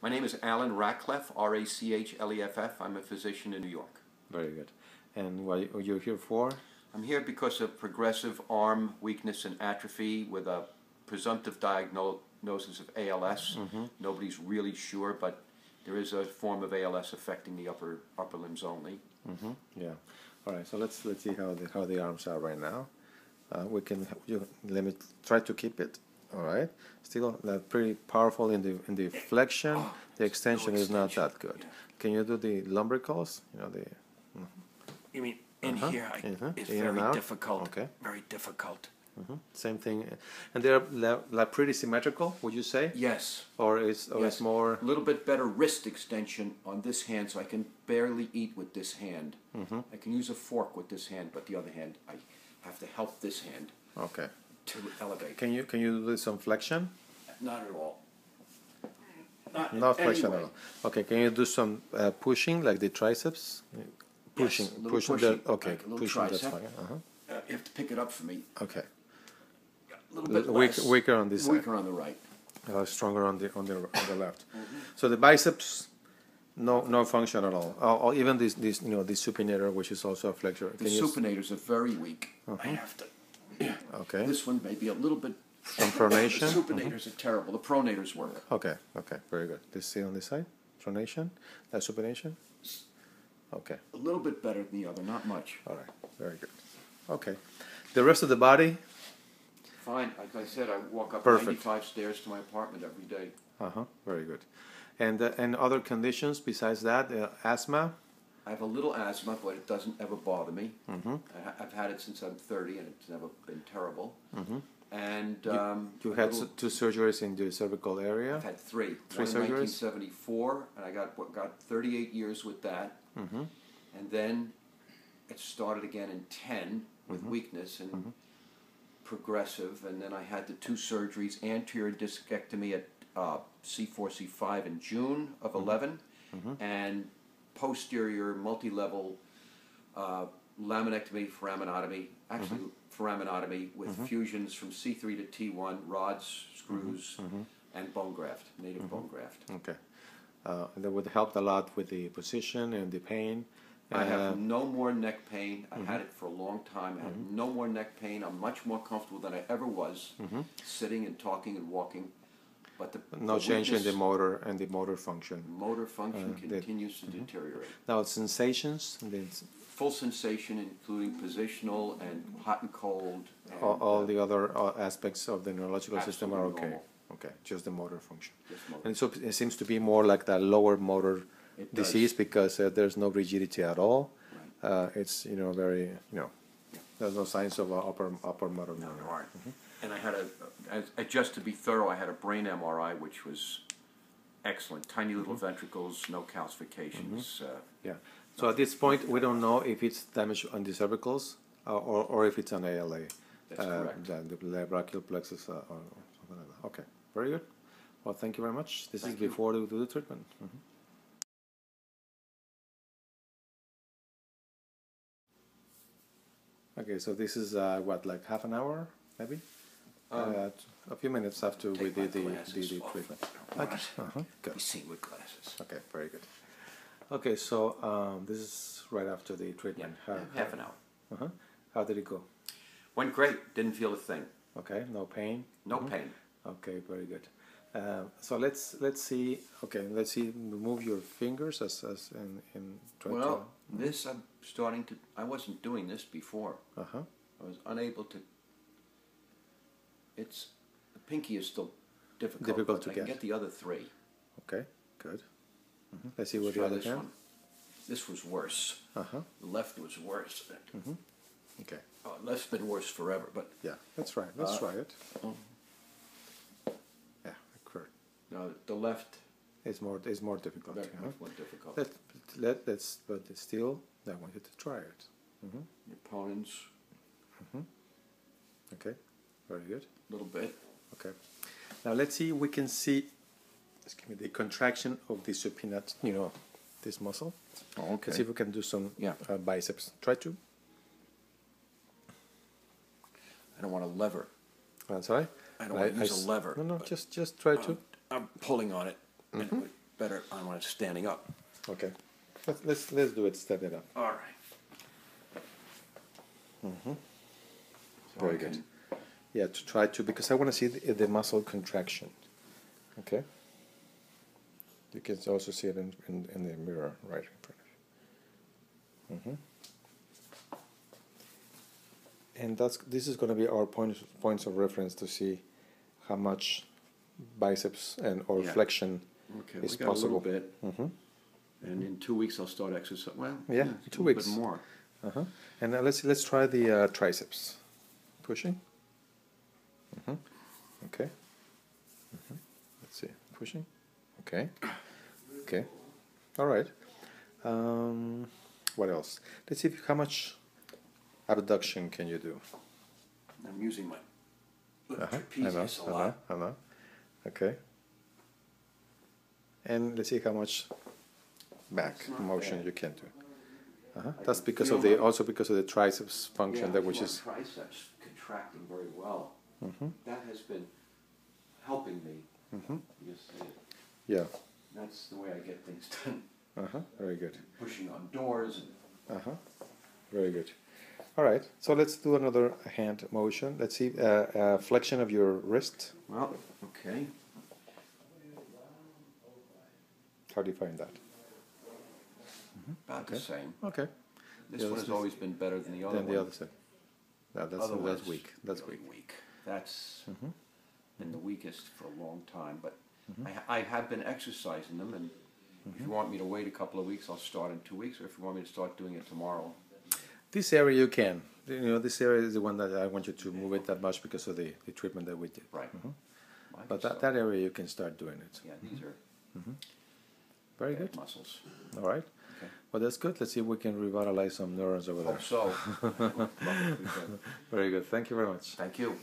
My name is Alan Rachliff, R-A-C-H-L-E-F-F. I'm a physician in New York. Very good. And what are you here for? I'm here because of progressive arm weakness and atrophy with a presumptive diagnosis of ALS. Nobody's really sure, but there is a form of ALS affecting the upper limbs only. Yeah. All right. So let's see how the arms are right now. Let me try to keep it. All right. Still pretty powerful in the flexion. The extension is not that good. Can you do the lumbricals? You mean in here? It's in very difficult. Okay. Very difficult. Same thing. And they're like pretty symmetrical, would you say? Yes. Or it's more... A little bit better wrist extension on this hand, so I can barely eat with this hand. I can use a fork with this hand, but the other hand, I have to help this hand. Okay. To elevate. Can you do some flexion? Not at all. Not flexion at all. Okay. Can you do some pushing, like the triceps? Pushing. Yes, pushing. Okay. Like a little pushing. tricep. That's fine. You have to pick it up for me. Okay. A little bit less. Weaker on this side. Weaker on the right. Stronger on the left. So the biceps, no function at all. Or even this the supinator, which is also a flexor. The supinators are very weak. I have to. Okay. This one may be a little bit. Some pronation. The supinators are terrible. The pronators work. Okay. Very good. This see on this side, pronation, that supination. Okay. A little bit better than the other, not much. All right. Very good. Okay. The rest of the body. Fine. Like I said, I walk up Perfect. 95 stairs to my apartment every day. Very good. And other conditions besides that, asthma. I have a little asthma, but it doesn't ever bother me. I've had it since I'm 30, and it's never been terrible. And you had two surgeries in the cervical area. I've had three. Three One surgeries. in 1974, and I got 38 years with that. And then it started again in 10 with weakness and progressive. And then I had the two surgeries: anterior discectomy at C4, C5 in June of 11, and posterior multi-level laminectomy, foraminotomy, actually foraminotomy with fusions from C3 to T1, rods, screws, and bone graft, native bone graft. Okay. That would help a lot with the position and the pain. I have no more neck pain. I had it for a long time. I have no more neck pain. I'm much more comfortable than I ever was, sitting and talking and walking. But no change in the motor and the motor function. Motor function continues to deteriorate. Now sensations. Full sensation, including positional and hot and cold. And, all the other aspects of the neurological system are okay. Normal. Okay, just the motor function. Just motor. And so it seems to be more like the lower motor disease because there's no rigidity at all. Right. It's very there's no signs of upper motor neuron. There aren't. And I had just to be thorough, I had a brain MRI, which was excellent. Tiny little ventricles, no calcifications. Yeah. So at this point, we don't know if it's damage on the cervicals or if it's an ALA. That's correct. The brachial plexus or something like that. Okay. Very good. Well, thank you very much. This is before we do the treatment. Okay, so this is like half an hour, maybe? A few minutes after we did the treatment. Okay. Good. Be seen with glasses. Okay, very good. Okay, so this is right after the treatment. Half an hour. How did it go? Went great. Didn't feel a thing. Okay, no pain. No pain. Okay, very good. So let's see. Okay, let's see. Move your fingers as in. Well, this I'm starting to. I wasn't doing this before. I was unable to. The pinky is still difficult. Difficult to I get. can get the other three. Okay, good. Let's see what the other hand. This was worse. The left was worse. Okay. Oh, left's been worse forever, but yeah, that's right. Let's try it. Yeah, correct. No, the left is more difficult. Much more difficult. But still, I want you to try it. The opponents. Okay, very good. A little bit. Okay. Now let's see. We can see. Just give me the contraction of the supinate. This muscle. Oh, okay. Let's see if we can do some biceps. Try to. I don't want to lever. Sorry? I don't want to use a lever. No, just try to. I'm pulling on it. better when it's standing up. Okay. Let's do it. Step it up. All right. Mm-hmm. So Very good. Yeah, to try to, because I want to see the muscle contraction. Okay. You can also see it in the mirror right in front of you. Mm-hmm. And this is going to be our points of reference to see how much biceps or flexion is possible. A little bit. Mm-hmm. And in 2 weeks I'll start exercise. Well, yeah, 2 weeks. A bit more. Uh-huh. And now let's try the triceps. Pushing. Mm-hmm. Okay. Mm-hmm. Let's see. Pushing. Okay. Okay. All right. What else? Let's see how much abduction can you do. I'm using my trapezius a lot. I know. Okay. And let's see how much back motion you can do. That's because of because of the triceps function which is triceps contracting very well. Mm-hmm. That has been helping me. Mm-hmm. Because yeah. That's the way I get things done. Very good. Pushing on doors. Very good. All right. So let's do another hand motion. Let's see flexion of your wrist. Well, okay. How do you find that? About the same. Okay. This one has always been better than the other one. Than the other side. No, that's weak. That's really weak. Weak. That's been the weakest for a long time. But I have been exercising them, and if you want me to wait a couple of weeks, I'll start in 2 weeks. Or if you want me to start doing it tomorrow. This area you can. This area is the one that I want you to move it that much because of the treatment that we did. Right. But that area you can start doing it. Yeah, these are very good muscles. All right. Okay. Well, that's good. Let's see if we can revitalize some neurons over there. Hope so. Very good. Thank you very much. Thank you.